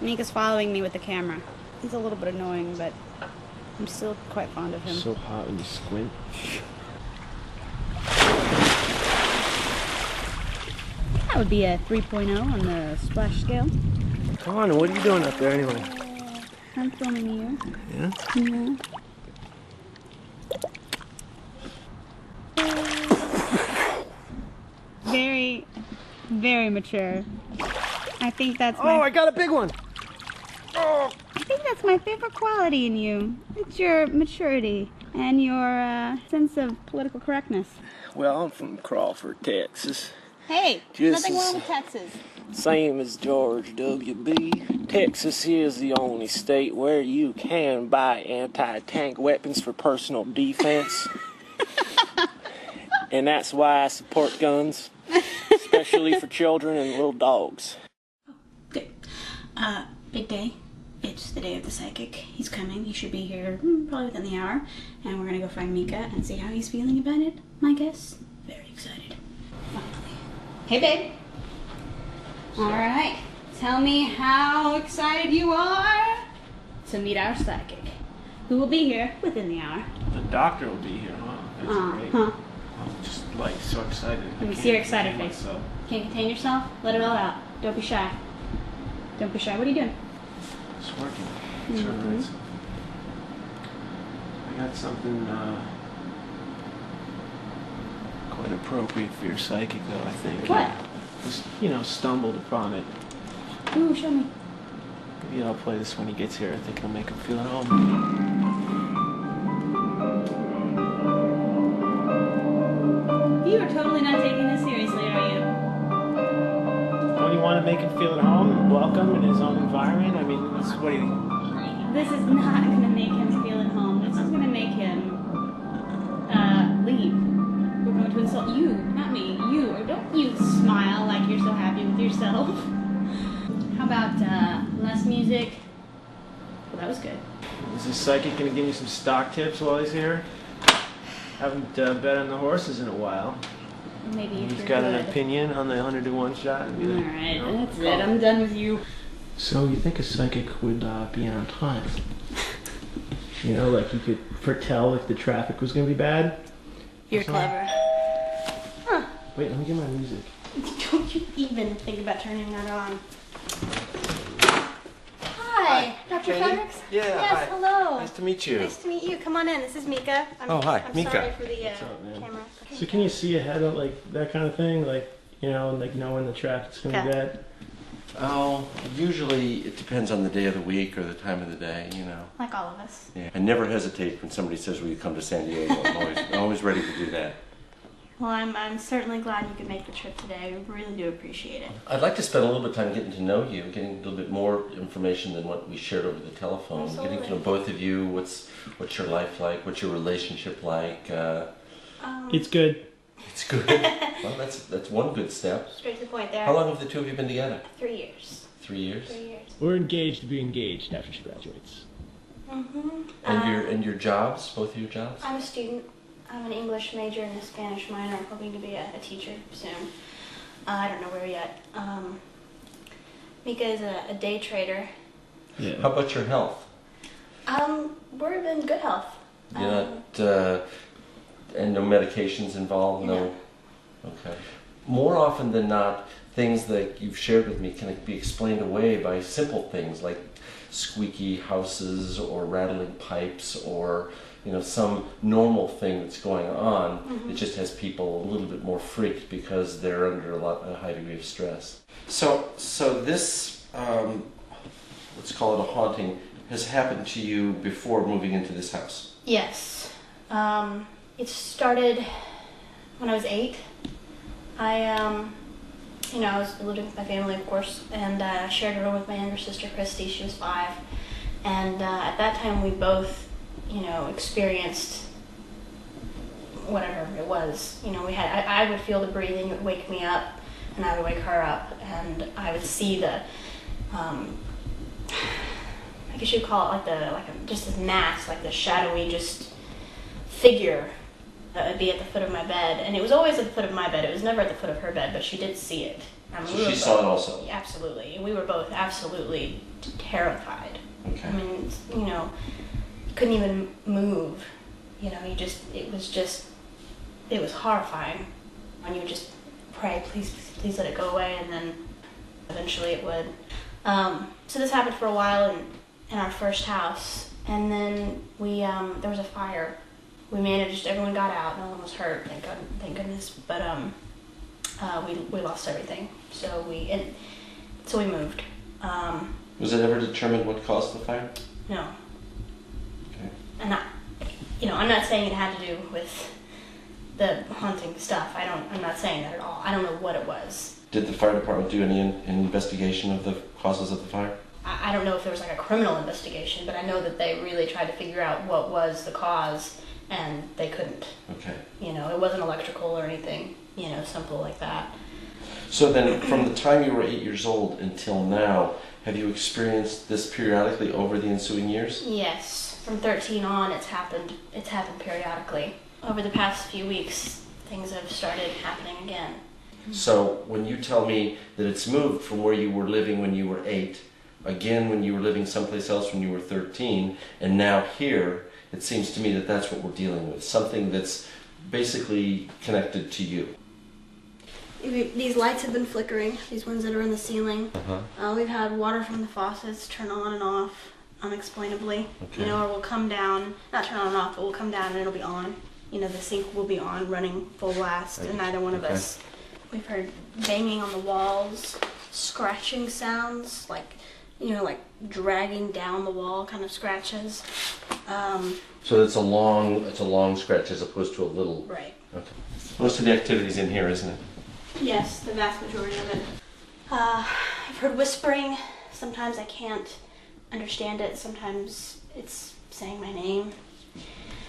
Mika's following me with the camera. He's a little bit annoying, but I'm still quite fond of him. So hot when you squint. That would be a 3.0 on the splash scale. Come on, what are you doing up there anyway? I'm filming you. Yeah? Yeah. Very, very mature. I think that's my... Oh, I got a big one! Oh! I think that's my favorite quality in you. It's your maturity and your sense of political correctness. Well, I'm from Crawford, Texas. Hey, Just nothing wrong with Texas. Same as George W.B. Texas is the only state where you can buy anti-tank weapons for personal defense. And that's why I support guns, especially for children and little dogs. Good. Big day. It's the day of the psychic. He's coming. He should be here probably within the hour. And we're going to go find Mika and see how he's feeling about it. My guess? Very excited. Finally. Hey, babe. All right. Tell me how excited you are to meet our psychic, who will be here within the hour. The doctor will be here, huh? That's great. Huh. I'm just like so excited. Let me see your excited face. Can't contain yourself? Let it all out. Don't be shy. Don't be shy. What are you doing? It's working. It's right. I got something quite appropriate for your psychic, though, I think. What? Just, stumbled upon it. Ooh, show me. Maybe I'll play this when he gets here. I think it'll make him feel at home. You are totally not taking this seriously, are you? Don't you want to make him feel at home and welcome in his own environment? I mean, this is what he... This is not going to make him feel at home. This is going to make him leave. We're going to insult you, not me. You. Or don't you smile like you're so happy with yourself. How about less music? Well, that was good. Is this psychic going to give me some stock tips while he's here? Haven't bet on the horses in a while. Maybe if He's you're got good. an opinion on the 100-to-1 shot. Alright, that's it. I'm done with you. So you think a psychic would be on time? Like you could foretell if the traffic was going to be bad? You're clever. Huh. Wait, let me get my music. Don't you even think about turning that on. Hi, Dr. Janie? Fredericks? Yeah, Yes, hi. hello. Nice to meet you. Nice to meet you. Come on in. This is Mika. Oh, hi, I'm Mika. sorry for the up, man? camera. So can you see ahead of that kind of thing? Know when the traffic's going to be bad? Oh, usually it depends on the day of the week or the time of the day, Like all of us. Yeah. I never hesitate when somebody says, will you come to San Diego? I'm always ready to do that. Well, I'm certainly glad you could make the trip today. We really do appreciate it. I'd like to spend a little bit of time getting to know you, getting a little bit more information than what we shared over the telephone. Absolutely. Getting to know both of you, what's your life like, what's your relationship like. It's good. It's good. Well, that's one good step. Straight to the point there. How long have the two of you been together? 3 years. 3 years? 3 years. We're engaged to be engaged after she graduates. Mm-hmm. And your jobs, both of your jobs? I'm a student. I'm an English major and a Spanish minor. I'm hoping to be a teacher soon. I don't know where yet. Mika is a day trader. Yeah. How about your health? We're in good health. You're not, and no medications involved? No. Okay. More often than not, things that you've shared with me can be explained away by simple things like squeaky houses or rattling pipes or some normal thing that's going on. Mm-hmm. It just has people a little bit more freaked because they're under a high degree of stress. So this, let's call it a haunting, has happened to you before moving into this house? Yes. It started when I was 8. I was living with my family, of course, and I shared a room with my younger sister, Christy. She was 5. And at that time, we both, experienced whatever it was. I would feel the breathing, it would wake me up, and I would wake her up, and I would see the, I guess you'd call it just this mass, like the shadowy just figure that would be at the foot of my bed. And it was always at the foot of my bed. It was never at the foot of her bed, but she did see it. So she saw it also? Absolutely. We were both absolutely terrified. Okay. I mean, you know, you couldn't even move. You know, it was horrifying. And you would just pray, please let it go away, and then eventually it would. So this happened for a while in our first house, and then there was a fire. We managed, everyone got out, no one was hurt, thank goodness, but we lost everything, so we moved. Was it ever determined what caused the fire? No. Okay. And I'm not saying it had to do with the haunting stuff. I'm not saying that at all. I don't know what it was. Did the fire department do any investigation of the causes of the fire? I don't know if there was like a criminal investigation, but I know that they really tried to figure out what was the cause, and they couldn't. Okay. You know, it wasn't electrical or anything, you know, simple like that. So then, from the time you were 8 years old until now, have you experienced this periodically over the ensuing years? Yes. From 13 on, it's happened periodically. Over the past few weeks, things have started happening again. So when you tell me that it's moved from where you were living when you were 8, again when you were living someplace else when you were 13, and now here, it seems to me that that's what we're dealing with, something that's basically connected to you. These lights have been flickering, these ones that are in the ceiling. Uh-huh. We've had water from the faucets turn on and off unexplainably. Okay. You know, or we'll come down, not turn on and off, but we'll come down and it'll be on. You know, the sink will be on, running full blast, and neither one of us. We've heard banging on the walls, scratching sounds, like, you know, like dragging down the wall kind of scratches. So it's a long scratch as opposed to a little. Right. Okay. Most of the activity's in here, isn't it? Yes, the vast majority of it. I've heard whispering. Sometimes I can't understand it. Sometimes it's saying my name.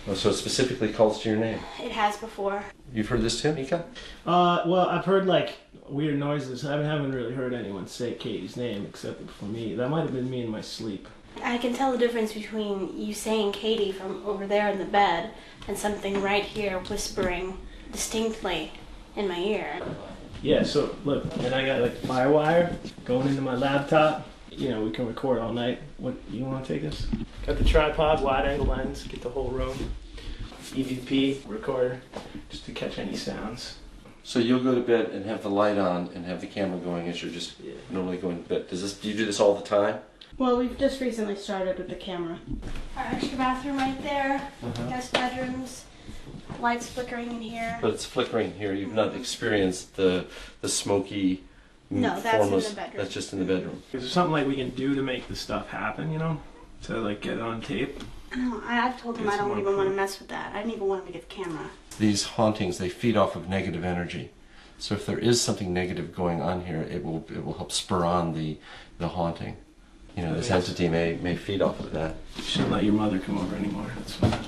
Oh, so it specifically calls to your name. It has before. You've heard this too, Mika? Well, I've heard like weird noises. I haven't really heard anyone say Katie's name except for me. That might have been me in my sleep. I can tell the difference between you saying Katie from over there in the bed and something right here whispering distinctly in my ear. Yeah, so look, and I got like Firewire going into my laptop. You know, we can record all night. What, you want to take this? Got the tripod, wide angle lens, get the whole room. EVP recorder, just to catch any sounds. So you'll go to bed and have the light on and have the camera going as you're just normally going to bed. Do you do this all the time? Well, we've just recently started with the camera. Our extra bathroom right there, guest bedrooms, lights flickering in here. But it's flickering here. You've not experienced the smoky, no, that's formless. in the bedroom. That's just in the bedroom. Is there something like we can do to make this stuff happen, you know? To like get it on tape? No, I've told him I don't even want to mess with that. I didn't even want him to get the camera. These hauntings, they feed off of negative energy. So if there is something negative going on here, it will help spur on the haunting. You know, this entity may feed off of that. You shouldn't let your mother come over anymore. That's fine.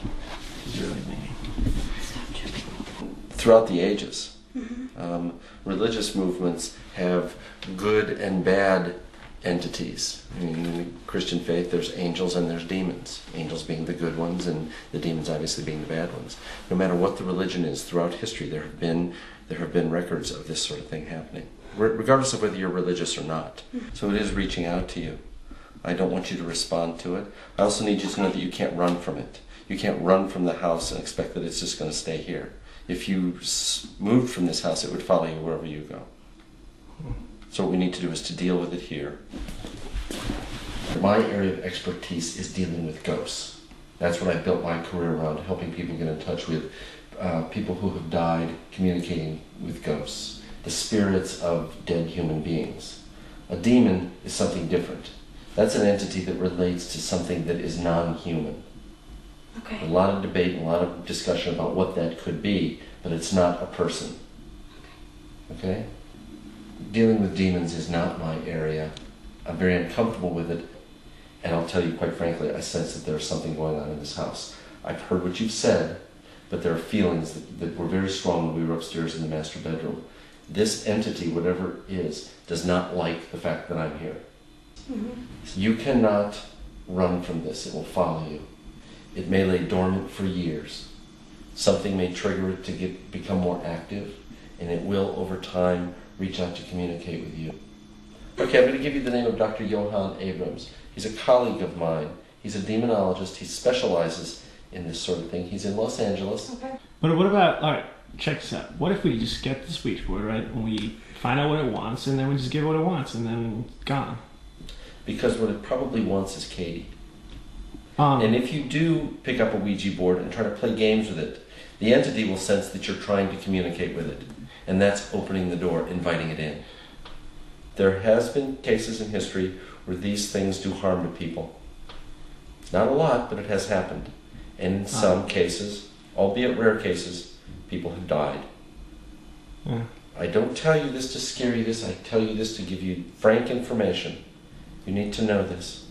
She's really mean. Stop tripping. Throughout the ages, religious movements have good and bad entities. I mean, in the Christian faith, there's angels and there's demons. Angels being the good ones, and the demons obviously being the bad ones. No matter what the religion is, throughout history, there have been records of this sort of thing happening, regardless of whether you're religious or not. So it is reaching out to you. I don't want you to respond to it. I also need you to know that you can't run from it. You can't run from the house and expect that it's just going to stay here. If you moved from this house, it would follow you wherever you go. So what we need to do is to deal with it here. My area of expertise is dealing with ghosts. That's what I built my career around, helping people get in touch with people who have died, communicating with ghosts, the spirits of dead human beings. A demon is something different. That's an entity that relates to something that is non-human. Okay. A lot of debate and a lot of discussion about what that could be, but it's not a person. Okay? Dealing with demons is not my area. I'm very uncomfortable with it, and I'll tell you quite frankly, I sense that there's something going on in this house. I've heard what you've said, but there are feelings that were very strong when we were upstairs in the master bedroom. This entity, whatever it is, does not like the fact that I'm here. So you cannot run from this. It will follow you. It may lay dormant for years. Something may trigger it to become more active, and it will, over time, reach out to communicate with you. Okay, I'm going to give you the name of Dr. Johann Abrams. He's a colleague of mine. He's a demonologist. He specializes in this sort of thing. He's in Los Angeles. Okay. But what about, all right, check this out. What if we just get the switchboard, right, and we find out what it wants, and then we just give it what it wants, and then gone? Because what it probably wants is Katie. And if you do pick up a Ouija board and try to play games with it, the entity will sense that you're trying to communicate with it. And that's opening the door, inviting it in. There has been cases in history where these things do harm to people. Not a lot, but it has happened. And in some cases, albeit rare cases, people have died. Yeah. I don't tell you this to scare you, I tell you this to give you frank information. You need to know this.